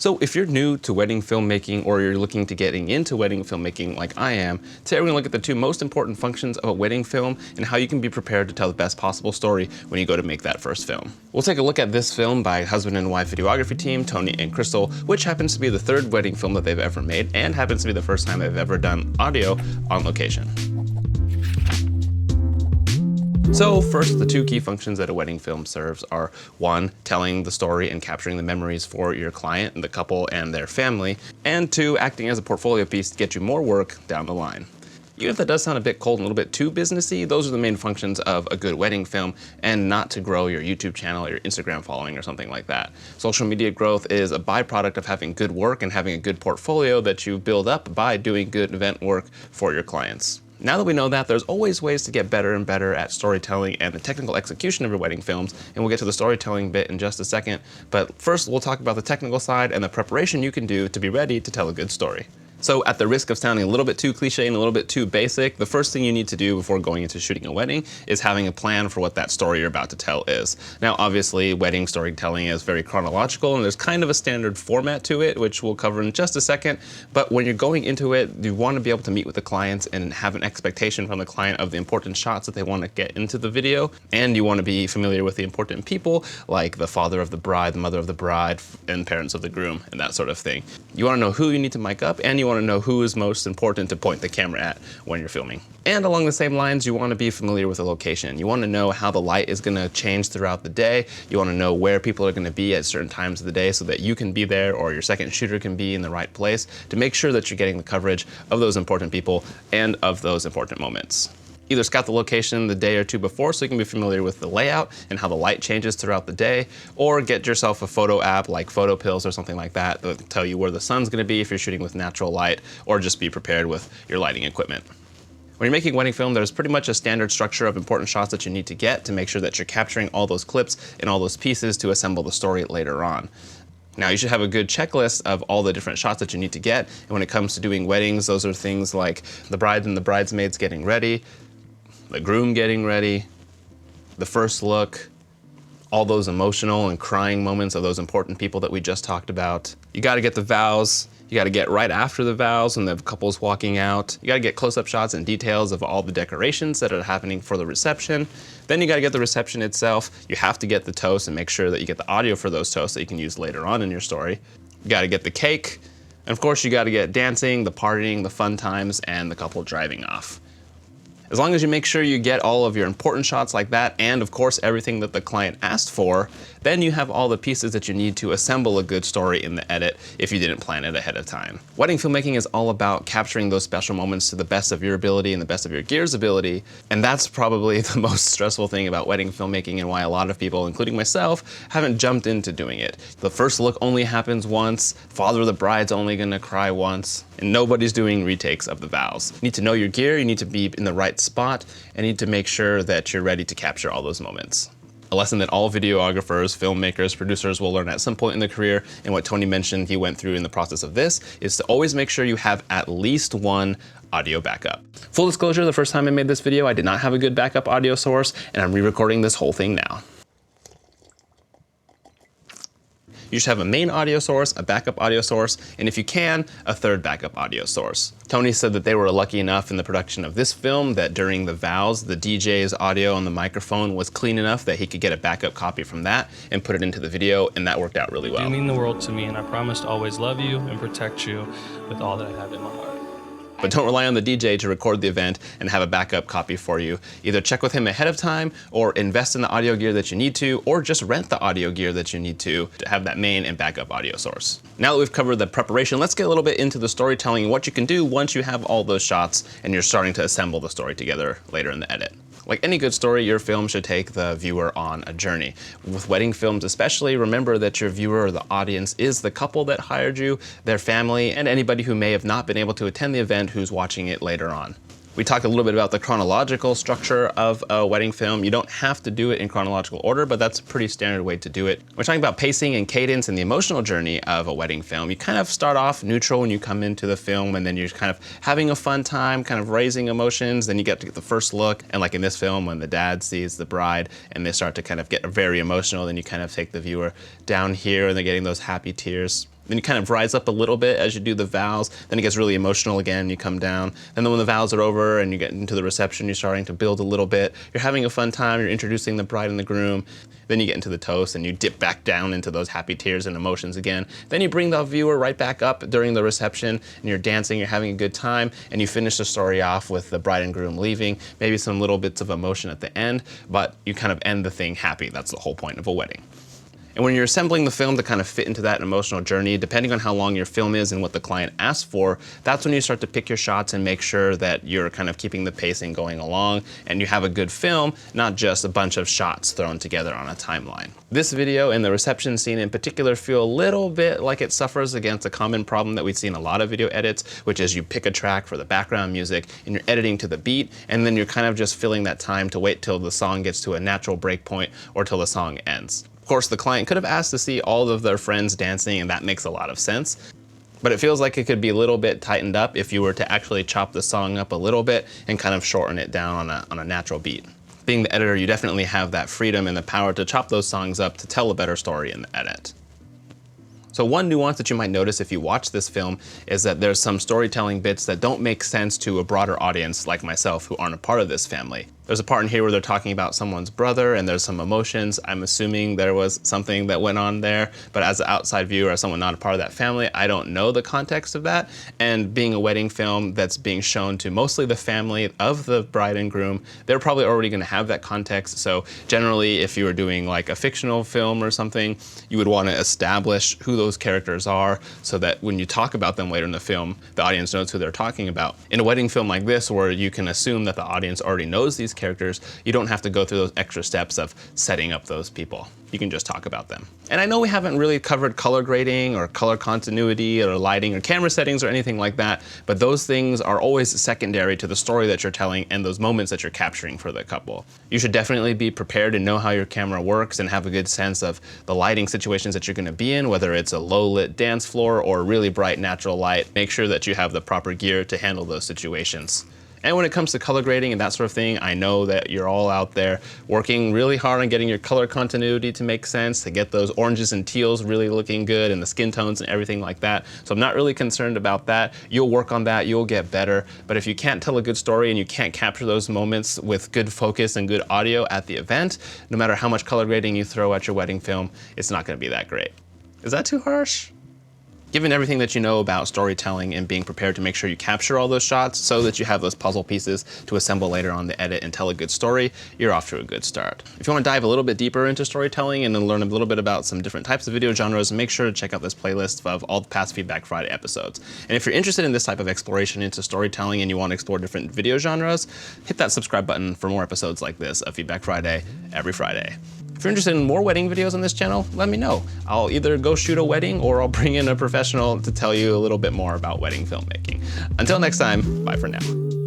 So if you're new to wedding filmmaking or you're looking to getting into wedding filmmaking like I am, today we're gonna look at the two most important functions of a wedding film and how you can be prepared to tell the best possible story when you go to make that first film. We'll take a look at this film by husband and wife videography team, Tony and Crystal, which happens to be the third wedding film that they've ever made and happens to be the first time they've ever done audio on location. So first, the two key functions that a wedding film serves are one, telling the story and capturing the memories for your client and the couple and their family, and two, acting as a portfolio piece to get you more work down the line. Even if that does sound a bit cold and a little bit too businessy, those are the main functions of a good wedding film, and not to grow your YouTube channel or your Instagram following or something like that. Social media growth is a byproduct of having good work and having a good portfolio that you build up by doing good event work for your clients. Now that we know that, there's always ways to get better and better at storytelling and the technical execution of your wedding films, and we'll get to the storytelling bit in just a second. But first, we'll talk about the technical side and the preparation you can do to be ready to tell a good story. So at the risk of sounding a little bit too cliche and a little bit too basic, the first thing you need to do before going into shooting a wedding is having a plan for what that story you're about to tell is. Now, obviously, wedding storytelling is very chronological and there's kind of a standard format to it, which we'll cover in just a second. But when you're going into it, you want to be able to meet with the clients and have an expectation from the client of the important shots that they want to get into the video. And you want to be familiar with the important people, like the father of the bride, the mother of the bride, and parents of the groom, and that sort of thing. You want to know who you need to mic up, and you want to know who is most important to point the camera at when you're filming. And along the same lines, you want to be familiar with the location. You want to know how the light is going to change throughout the day. You want to know where people are going to be at certain times of the day so that you can be there or your second shooter can be in the right place to make sure that you're getting the coverage of those important people and of those important moments. Either scout the location the day or two before so you can be familiar with the layout and how the light changes throughout the day, or get yourself a photo app like Photo Pills or something like that that will tell you where the sun's going to be if you're shooting with natural light, or just be prepared with your lighting equipment. When you're making a wedding film, there's pretty much a standard structure of important shots that you need to get to make sure that you're capturing all those clips and all those pieces to assemble the story later on. Now, you should have a good checklist of all the different shots that you need to get, and when it comes to doing weddings, those are things like the bride and the bridesmaids getting ready, the groom getting ready, the first look, all those emotional and crying moments of those important people that we just talked about. You gotta get the vows. You gotta get right after the vows and the couple's walking out. You gotta get close-up shots and details of all the decorations that are happening for the reception. Then you gotta get the reception itself. You have to get the toast and make sure that you get the audio for those toasts that you can use later on in your story. You gotta get the cake. And of course, you gotta get dancing, the partying, the fun times, and the couple driving off. As long as you make sure you get all of your important shots like that, and of course everything that the client asked for, then you have all the pieces that you need to assemble a good story in the edit if you didn't plan it ahead of time. Wedding filmmaking is all about capturing those special moments to the best of your ability and the best of your gear's ability, and that's probably the most stressful thing about wedding filmmaking and why a lot of people, including myself, haven't jumped into doing it. The first look only happens once, father of the bride's only gonna cry once, and nobody's doing retakes of the vows. You need to know your gear, you need to be in the right spot, and need to make sure that you're ready to capture all those moments. A lesson that all videographers, filmmakers, producers will learn at some point in their career, and what Tony mentioned he went through in the process of this, is to always make sure you have at least one audio backup. Full disclosure, the first time I made this video, I did not have a good backup audio source, and I'm re-recording this whole thing now. You should have a main audio source, a backup audio source, and if you can, a third backup audio source. Tony said that they were lucky enough in the production of this film that during the vows, the DJ's audio on the microphone was clean enough that he could get a backup copy from that and put it into the video, and that worked out really well. You mean the world to me, and I promise to always love you and protect you with all that I have in my heart. But don't rely on the DJ to record the event and have a backup copy for you. Either check with him ahead of time, or invest in the audio gear that you need to, or just rent the audio gear that you need to have that main and backup audio source. Now that we've covered the preparation, let's get a little bit into the storytelling and what you can do once you have all those shots and you're starting to assemble the story together later in the edit. Like any good story, your film should take the viewer on a journey. With wedding films especially, remember that your viewer or the audience is the couple that hired you, their family, and anybody who may have not been able to attend the event who's watching it later on. We talked a little bit about the chronological structure of a wedding film. You don't have to do it in chronological order, but that's a pretty standard way to do it. We're talking about pacing and cadence and the emotional journey of a wedding film. You kind of start off neutral when you come into the film, and then you're kind of having a fun time, kind of raising emotions. Then you get to get the first look, and like in this film, when the dad sees the bride and they start to kind of get very emotional, then you kind of take the viewer down here and they're getting those happy tears. Then you kind of rise up a little bit as you do the vows. Then it gets really emotional again, you come down. And then when the vows are over and you get into the reception, you're starting to build a little bit. You're having a fun time, you're introducing the bride and the groom. Then you get into the toast and you dip back down into those happy tears and emotions again. Then you bring the viewer right back up during the reception and you're dancing, you're having a good time, and you finish the story off with the bride and groom leaving, maybe some little bits of emotion at the end, but you kind of end the thing happy. That's the whole point of a wedding. And when you're assembling the film to kind of fit into that emotional journey, depending on how long your film is and what the client asks for, that's when you start to pick your shots and make sure that you're kind of keeping the pacing going along and you have a good film, not just a bunch of shots thrown together on a timeline. This video and the reception scene in particular feel a little bit like it suffers against a common problem that we see in a lot of video edits, which is you pick a track for the background music and you're editing to the beat, and then you're kind of just filling that time to wait till the song gets to a natural break point or till the song ends. Of course, the client could have asked to see all of their friends dancing, and that makes a lot of sense. But it feels like it could be a little bit tightened up if you were to actually chop the song up a little bit and kind of shorten it down on a natural beat. Being the editor, you definitely have that freedom and the power to chop those songs up to tell a better story in the edit. So one nuance that you might notice if you watch this film is that there's some storytelling bits that don't make sense to a broader audience like myself who aren't a part of this family. There's a part in here where they're talking about someone's brother and there's some emotions. I'm assuming there was something that went on there, but as an outside viewer, as someone not a part of that family, I don't know the context of that. And being a wedding film that's being shown to mostly the family of the bride and groom, they're probably already gonna have that context. So generally, if you were doing like a fictional film or something, you would wanna establish who those characters are so that when you talk about them later in the film, the audience knows who they're talking about. In a wedding film like this, where you can assume that the audience already knows these characters, you don't have to go through those extra steps of setting up those people. You can just talk about them. And I know we haven't really covered color grading or color continuity or lighting or camera settings or anything like that, but those things are always secondary to the story that you're telling and those moments that you're capturing for the couple. You should definitely be prepared and know how your camera works and have a good sense of the lighting situations that you're gonna be in, whether it's a low lit dance floor or really bright natural light. Make sure that you have the proper gear to handle those situations. And when it comes to color grading and that sort of thing, I know that you're all out there working really hard on getting your color continuity to make sense, to get those oranges and teals really looking good and the skin tones and everything like that. So I'm not really concerned about that. You'll work on that, you'll get better. But if you can't tell a good story and you can't capture those moments with good focus and good audio at the event, no matter how much color grading you throw at your wedding film, it's not gonna be that great. Is that too harsh? Given everything that you know about storytelling and being prepared to make sure you capture all those shots so that you have those puzzle pieces to assemble later on the edit and tell a good story, you're off to a good start. If you want to dive a little bit deeper into storytelling and then learn a little bit about some different types of video genres, make sure to check out this playlist of all the past Feedback Friday episodes. And if you're interested in this type of exploration into storytelling and you want to explore different video genres, hit that subscribe button for more episodes like this of Feedback Friday every Friday. If you're interested in more wedding videos on this channel, let me know. I'll either go shoot a wedding or I'll bring in a professional to tell you a little bit more about wedding filmmaking. Until next time, bye for now.